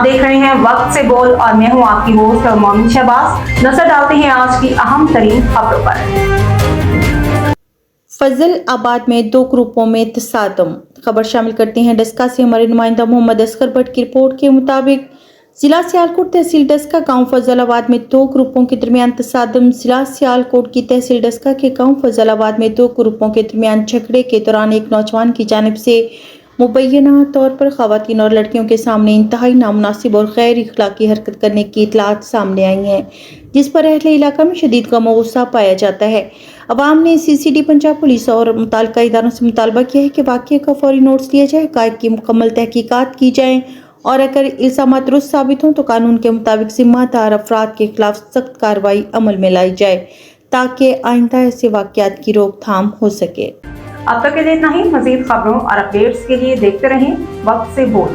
देख रहे हैं वक्त से बोल और मैं हूं आपकी होस्ट मोमिन शहबाज। नजर डालते हैं आज की अहम तरीन खबरों पर। फजल आबाद में 2 ग्रुपों में तसादम। खबर शामिल करते हैं डस्का से हमारे नुमाइंदा मोहम्मद असगर भट्ट की रिपोर्ट के मुताबिक जिला सियालकोट तहसील डस्का गांव फजलाबाद में 2 ग्रुपों के दरमियान तसादम। जिला सियालकोट की तहसील डस्का के गांव फजलाबाद में 2 ग्रुपों के दरमियान झगड़े के दौरान एक नौजवान की जानिब से मुबैना तौर पर खवातीन और लड़कियों के सामने इंतहाई नामुनासिब और गैर इखलाकी हरकत करने की इतलात सामने आई हैं, जिस पर अहले इलाका में शदीद गम और गुस्सा पाया जाता है। अवाम ने CCD पंजाब पुलिस और मुताल्लिका इदारों से मुतालबा किया है कि वाक़ये का फौरी नोटिस लिया जाए, हक़ाइक़ की मुकम्मल तहकीकात की जाए और अगर इल्ज़ामात दुरुस्त साबित हों तो कानून के मुताबिक ज़िम्मेदार अफराद के खिलाफ सख्त कार्रवाई अमल में लाई जाए ताकि आइंदा ऐसे वाक़यात की रोकथाम हो सके। अब तक के लिए इतना ही। मज़ीद खबरों और अपडेट्स के लिए देखते रहें वक्त से बोल।